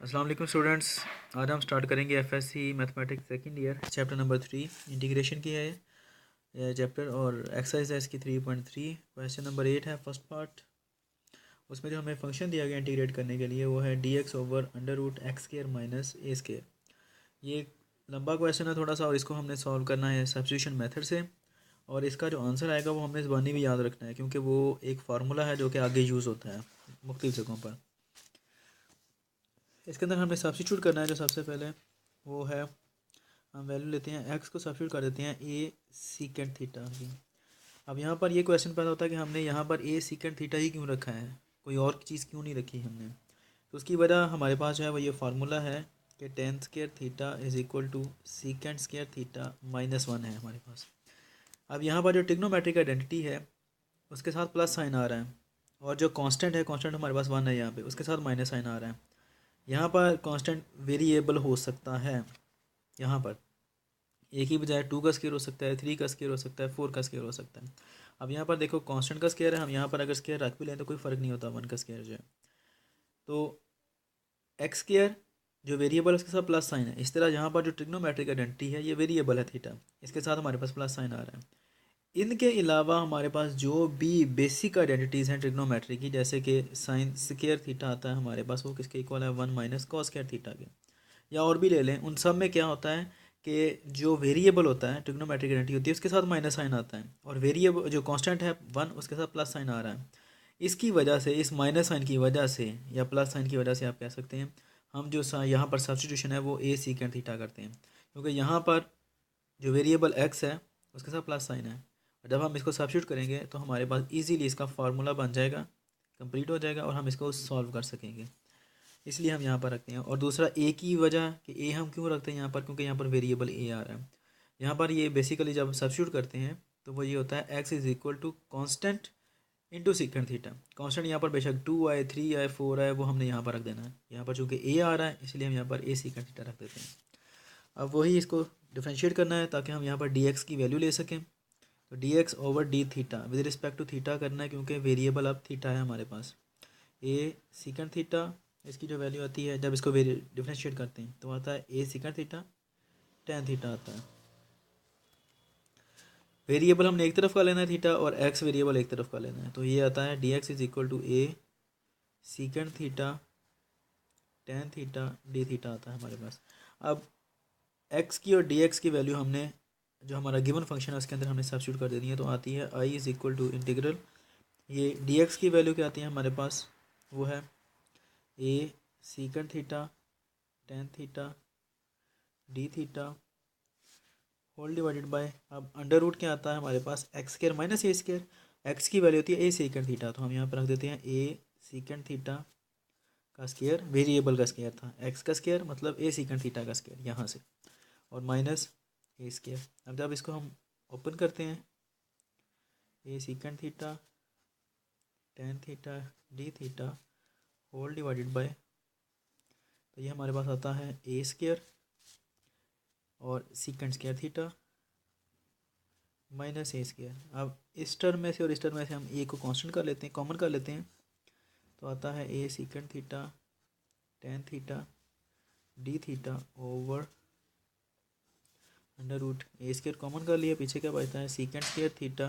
अस्सलाम वालेकुम स्टूडेंट्स। आज हम स्टार्ट करेंगे FSc mathematics second year chapter number 3 integration की है ये चैप्टर और एक्सरसाइज है इसकी 3.3। क्वेश्चन नंबर 8 है फर्स्ट पार्ट। उसमें जो हमें फंक्शन दिया गया इंटीग्रेट करने के लिए वो है dx over under root x square minus a square. ये एक लंबा क्वेश्चन है थोड़ा सा और इसको हमने सॉल्व करना है सब्स्टिट्यूशन मेथड से। और इसका जो आंसर आएगा वो हमें ज़बानी भी याद रखना है क्योंकि वो एक फार्मूला है जो कि आगे यूज़ होता है मुख्तलिफ जगहों पर। इसके अंदर हमें सब्स्टिट्यूट करना है। जो सबसे पहले वो है हम वैल्यू लेते हैं एक्स को सब्स्टिट्यूट कर देते हैं ए सीकेंड थीटा की। अब यहाँ पर ये क्वेश्चन पैदा होता है कि हमने यहाँ पर ए सीकेंड थीटा ही क्यों रखा है, कोई और चीज़ क्यों नहीं रखी हमने। तो उसकी वजह हमारे पास जो है वो ये फार्मूला है कि tan square theta is equal to secant square theta minus one है हमारे पास। अब यहाँ पर जो ट्रिग्नोमेट्रिक आइडेंटिटी है उसके साथ प्लस साइन आ रहा है और जो कांस्टेंट है कांस्टेंट हमारे पास वन है यहाँ पे उसके साथ माइनस साइन आ रहा है। यहाँ पर कांस्टेंट वेरिएबल हो सकता है, यहाँ पर एक ही बजाय 2 का स्केयर हो सकता है, 3 का स्केयर हो सकता है, 4 का स्केयर हो सकता है। अब यहाँ पर देखो कांस्टेंट का स्केयर है, हम यहाँ पर अगर स्केयर रख भी लें तो कोई फ़र्क नहीं होता 1 का स्केयर जो है। तो एक्स स्केयर जो वेरिएबल है उसके साथ प्लस साइन है। इस तरह यहाँ पर जो ट्रिग्नोमेट्रिक आइडेंटिटी है ये वेरिएबल है थीटा, इसके साथ हमारे पास प्लस साइन आ रहा है। इनके अलावा हमारे पास जो भी बेसिक आइडेंटिटीज़ हैं ट्रिग्नोमेट्री की, जैसे कि साइन स्केयर थीटा आता है हमारे पास, वो किसके इक्वल है 1 माइनस कॉस स्केयर थीटा के, या और भी ले लें। उन सब में क्या होता है कि जो वेरिएबल होता है ट्रिग्नोमेट्रिक आइडेंटिटी होती है उसके साथ माइनस साइन आता है और वेरिएबल जो कांस्टेंट है 1 उसके साथ प्लस साइन आ रहा है। इसकी वजह से, इस माइनस साइन की वजह से या प्लस साइन की वजह से आप कह सकते हैं हम जो यहाँ पर सब्स्टिट्यूशन है वो ए सीकेंड थीटा करते हैं, क्योंकि यहाँ पर जो वेरिएबल एक्स है उसके साथ प्लस साइन है। और जब हम इसको सब्स्टिट्यूट करेंगे तो हमारे पास इजीली इसका फार्मूला बन जाएगा, कंप्लीट हो जाएगा और हम इसको सॉल्व कर सकेंगे। इसलिए हम यहाँ पर रखते हैं। और दूसरा ए की वजह कि ए हम क्यों रखते हैं यहाँ पर, क्योंकि यहाँ पर वेरिएबल ए आ रहा है। यहाँ पर ये बेसिकली जब सब्स्टिट्यूट करते हैं तो वो ये होता है x is equal to constant into secant theta. Constant यहाँ पर बेशक 2 आए, 3 आए, 4 आए, वो हमने यहाँ पर रख देना है। यहाँ पर चूँकि ए आ रहा है इसलिए हम यहाँ पर ए सीकेंड थीटा रख देते हैं। अब वही इसको डिफ्रेंशिएट करना है ताकि हम यहाँ पर डी एक्स की वैल्यू ले सकें। तो d x over d theta with respect to theta करना है क्योंकि वेरिएबल अब थीटा है हमारे पास। ए सीकेंड थीटा इसकी जो वैल्यू आती है जब इसको डिफ्रेंशिएट करते हैं तो आता है a secant theta tan theta आता है। वेरिएबल हमने एक तरफ का लेना है थीटा और एक्स वेरिएबल एक तरफ का लेना है, तो ये आता है d x is equal to a secant theta tan theta d theta आता है हमारे पास। अब एक्स की और डी एक्स की वैल्यू हमने जो हमारा गिवन फंक्शन है उसके अंदर हमने सब्स्टिट्यूट कर देनी है, तो आती है I is equal to integral, ये डी एक्स की वैल्यू क्या आती है हमारे पास, वो है a secant theta tan theta d theta whole divided by, अब अंडर रूट क्या आता है हमारे पास x square minus a square. X की वैल्यू होती है ए सीकेंड थीटा, तो हम यहाँ पर रख देते हैं ए सीकेंड थीटा का स्केयर, वेरिएबल का स्केयर था, एक्स का स्केयर मतलब ए सीकेंड थीटा का स्केयर यहाँ से, और माइनस ए स्केयर। अब जब इसको हम ओपन करते हैं a secant theta tan theta d theta whole divided by, तो ये हमारे पास आता है ए स्केयर और secant square theta minus a square. अब इस टर्म में से और इस टर्म में से हम ए को कांस्टेंट कर लेते हैं, कॉमन कर लेते हैं, तो आता है a secant theta tan theta d theta over under root a square common कर लिया, पीछे क्या बचता है secant square theta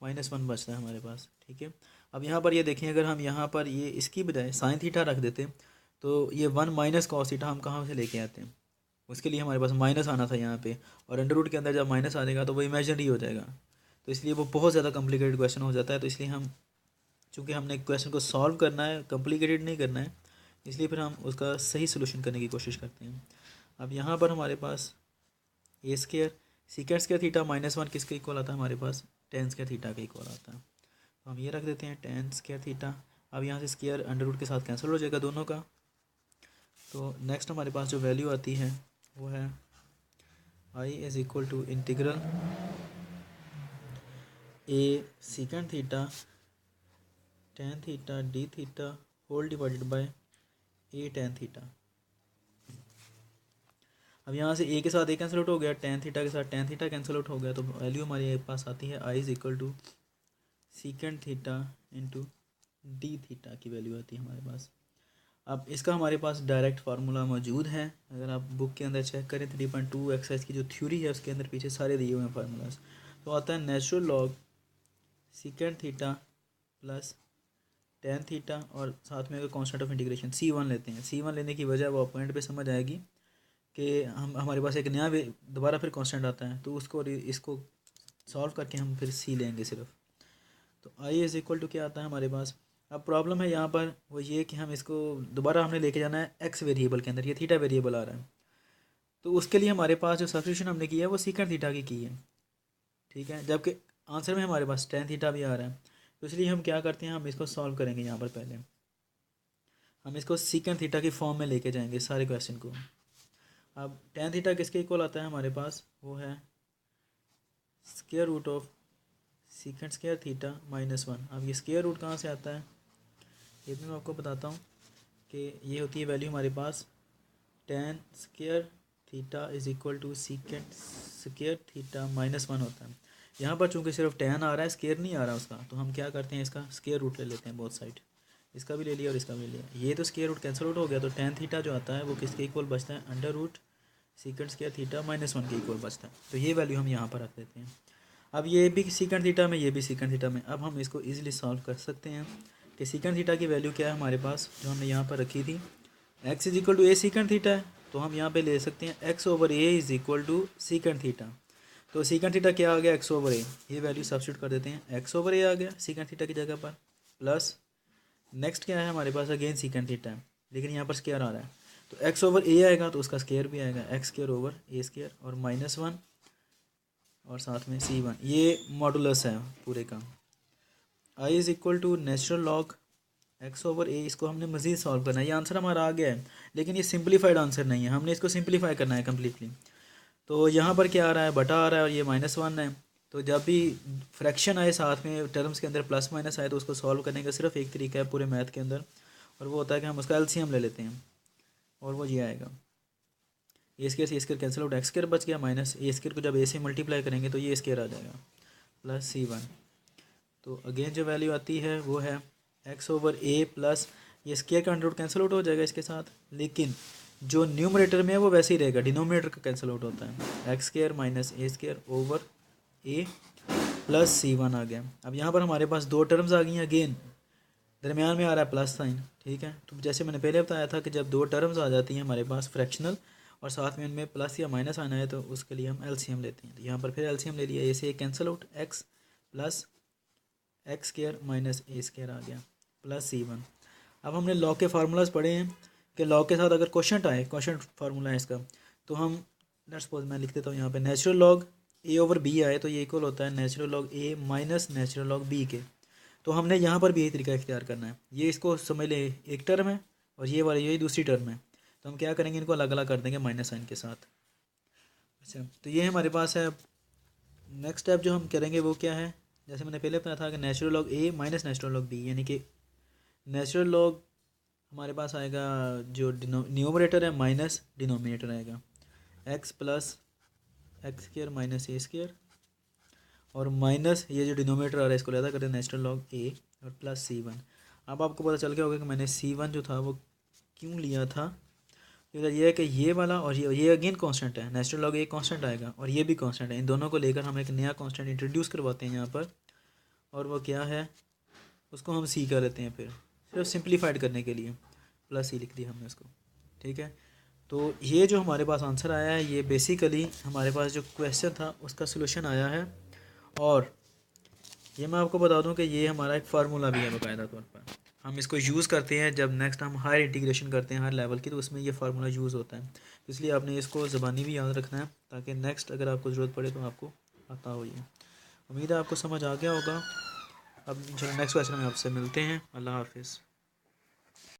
minus one बचता है हमारे पास। ठीक है, अब यहाँ पर ये देखें अगर हम यहाँ पर ये इसकी बजाय साइन थीटा रख देते तो ये 1 माइनस कॉस थीटा हम कहाँ से लेके आते हैं, उसके लिए हमारे पास माइनस आना था यहाँ पे, और अंडर रूट के अंदर जब माइनस आ जाएगा तो वो इमेजिनरी हो जाएगा, तो इसलिए वो बहुत ज़्यादा कॉम्प्लिकेटेड क्वेश्चन हो जाता है। तो इसलिए हम चूँकि हमने क्वेश्चन को सॉल्व करना है, कॉम्प्लिकेटेड नहीं करना है, इसलिए फिर हम उसका सही सोल्यूशन करने की कोशिश करते हैं। अब यहाँ पर हमारे पास a square secant square theta minus one किसके इक्वल आता है हमारे पास, टेन स्केयर थीटा के इक्वल आता है, तो हम ये रख देते हैं टेन स्केयर थीटा। अब यहाँ से स्केयर अंडर रूट के साथ कैंसिल हो जाएगा दोनों का, तो नेक्स्ट हमारे पास जो वैल्यू आती है वो है I is equal to integral a secant theta tan theta d theta whole divided by a tan theta. अब यहाँ से ए के साथ ए कैंसिल आउट हो गया, टेन थीटा के साथ टेन थीटा कैंसिल आउट हो गया, तो वैल्यू हमारे पास आती है I is equal to secant theta into d theta की वैल्यू आती है हमारे पास। अब इसका हमारे पास डायरेक्ट फार्मूला मौजूद है, अगर आप बुक के अंदर चेक करें 3.2 एक्सरसाइज की जो थ्योरी है उसके अंदर पीछे सारे दिए हुए हैं फार्मूलाज। तो आता है natural log secant theta plus tan theta और साथ में अगर कॉन्स्टेंट ऑफ इंटीग्रेशन C1 लेते हैं। C1 लेने की वजह वो पॉइंट पे समझ आएगी कि हमारे पास एक नया दोबारा फिर कांस्टेंट आता है, तो उसको इसको सॉल्व करके हम फिर C लेंगे सिर्फ। तो I इज़ इक्वल टू क्या आता है हमारे पास। अब प्रॉब्लम है यहाँ पर वो ये कि हम इसको दोबारा हमने लेके जाना है x वेरिएबल के अंदर, ये थीटा वेरिएबल आ रहा है, तो उसके लिए हमारे पास जो सब्स्टिट्यूशन हमने किया है वो सीकेंट थीटा की है, ठीक है, जबकि आंसर में हमारे पास टेन थीटा भी आ रहा है। तो इसलिए हम क्या करते हैं, हम इसको सॉल्व करेंगे। यहाँ पर पहले हम इसको सीकेंट थीटा की फॉर्म में लेके जाएंगे सारे क्वेश्चन को। अब टेन थीटा किसके इक्वल आता है हमारे पास, वो है square root of secant square theta -1। अब ये स्क्वायर रूट कहाँ से आता है ये भी मैं आपको बताता हूँ कि ये होती है वैल्यू हमारे पास tan square theta is equal to secant square theta -1 होता है। यहाँ पर चूँकि सिर्फ टेन आ रहा है, स्क्वायर नहीं आ रहा उसका, तो हम क्या करते हैं इसका स्क्वायर रूट ले लेते हैं बोथ साइड। इसका भी ले लिया और इसका भी ले लिया, ये तो स्क्वायर रूट कैंसिल आउट हो गया, तो टेन थीटा जो आता है वो किसके इक्वल बचता है, under root secant square theta -1 के इक्वल बचता है। तो ये वैल्यू हम यहाँ पर रख देते हैं। अब ये भी सीकेंट थीटा में, ये भी सीकेंट थीटा में। अब हम इसको ईजिली सॉल्व कर सकते हैं कि सीकेंट थीटा की वैल्यू क्या है हमारे पास, जो हमने यहाँ पर रखी थी x is equal to a secant theta है, तो हम यहाँ पे ले सकते हैं x over a is equal to secant theta. तो सीकेंट थीटा क्या आ गया, x ओवर ए, ये वैल्यू सब्स्टिट्यूट कर देते हैं, x ओवर ए आ गया सीकेंट थीटा की जगह पर, प्लस नेक्स्ट क्या है हमारे पास, अगेन सीकेंट थीटा है लेकिन यहाँ पर स्क्वायर आ रहा है, तो x ओवर ए आएगा तो उसका स्क्वायर भी आएगा, x स्क्वायर ओवर ए स्क्वायर और -1 और साथ में C1, ये मॉडुलस है पूरे का। I is equal to natural log x over a, इसको हमने मज़ीद सॉल्व करना है। ये आंसर हमारा आ गया है लेकिन ये सिंप्लीफाइड आंसर नहीं है, हमने इसको सिंप्लीफाई करना है कम्प्लीटली। तो यहाँ पर क्या आ रहा है, बटा आ रहा है और ये -1 है। तो जब भी फ्रैक्शन आए साथ में टर्म्स के अंदर प्लस माइनस आए, तो उसको सॉल्व करने का सिर्फ एक तरीका है पूरे मैथ के अंदर, और वो होता है कि हम उसका LCM ले लेते हैं, और वो ये आएगा a square cancel out, x square बच गया, माइनस ए स्क्वायर को जब ए से मल्टीप्लाई करेंगे तो ये स्क्वायर आ जाएगा, प्लस C1। तो अगेन जो वैल्यू आती है वो है x ओवर ए प्लस ये स्क्वायर का अंडर रूट कैंसिल आउट हो जाएगा इसके साथ, लेकिन जो न्यूमरेटर में है वो वैसे ही रहेगा, डिनोमिनेटर का कैंसिल आउट होता है, x square minus a square over A plus C1 आ गया। अब यहाँ पर हमारे पास दो टर्म्स आ गई हैं, अगेन दरमियान में आ रहा है प्लस साइन, ठीक है। तो जैसे मैंने पहले बताया था कि जब दो टर्म्स आ जाती हैं हमारे पास फ्रैक्शनल और साथ में इनमें प्लस या माइनस आना है, तो उसके लिए हम LCM लेते हैं। तो यहाँ पर फिर LCM ले लिया, ए से cancel out, x plus x square minus a square आ गया, प्लस C1। अब हमने लॉग के फार्मूलाज पढ़े हैं कि लॉग के साथ अगर क्वेश्चन आए, क्वेश्चन फार्मूला है इसका, तो हम लेट्स सपोज मैं लिख देता हूँ यहाँ पे नेचुरल लॉग ए ओवर बी आए तो ये इक्वल होता है नेचुरल लॉग ए माइनस नेचुरल लॉग बी के। तो हमने यहाँ पर भी यही तरीका इख्तियार करना है, ये इसको समझ ले एक टर्म है और ये वाली यही दूसरी टर्म है, तो हम क्या करेंगे इनको अलग अलग कर देंगे माइनस साइन के साथ। अच्छा, तो ये हमारे पास है। नेक्स्ट स्टेप जो हम करेंगे वो क्या है, जैसे मैंने पहले बताया था कि नेचुरल लॉग ए माइनस नेचुरल लॉग बी, यानी कि नेचुरल लॉग हमारे पास आएगा जो न्यूमरेटर है माइनस डिनोमिनेटर आएगा, x plus x square minus a square और माइनस ये जो डिनोमिनेटर आ रहा है इसको लेता करते हैं नेचुरल लॉग ए और प्लस C1। अब आपको पता चल गया होगा कि मैंने C1 जो था वो क्यों लिया था, तो ये है कि ये वाला और ये अगेन कांस्टेंट है, नेचुरल लॉग ए कांस्टेंट आएगा और ये भी कांस्टेंट है, इन दोनों को लेकर हम एक नया कांस्टेंट इंट्रोड्यूस करवाते हैं यहाँ पर, और वो क्या है उसको हम C कर लेते हैं फिर सिर्फ सिंप्लीफाइड करने के लिए, प्लस C लिख दिया हमने उसको, ठीक है। तो ये जो हमारे पास आंसर आया है ये बेसिकली हमारे पास जो क्वेश्चन था उसका सोल्यूशन आया है, और ये मैं आपको बता दूं कि ये हमारा एक फार्मूला भी है बाकायदा तौर पर, हम इसको यूज़ करते हैं जब नेक्स्ट हम हायर इंटीग्रेशन करते हैं हर लेवल की, तो उसमें ये फार्मूला यूज़ होता है। तो इसलिए आपने इसको ज़बानी भी याद रखना है ताकि नेक्स्ट अगर आपको ज़रूरत पड़े तो आपको आता हो। ये उम्मीद है आपको समझ आ गया होगा। अब चलो नेक्स्ट क्वेश्चन में आपसे मिलते हैं। अल्लाह हाफिज़।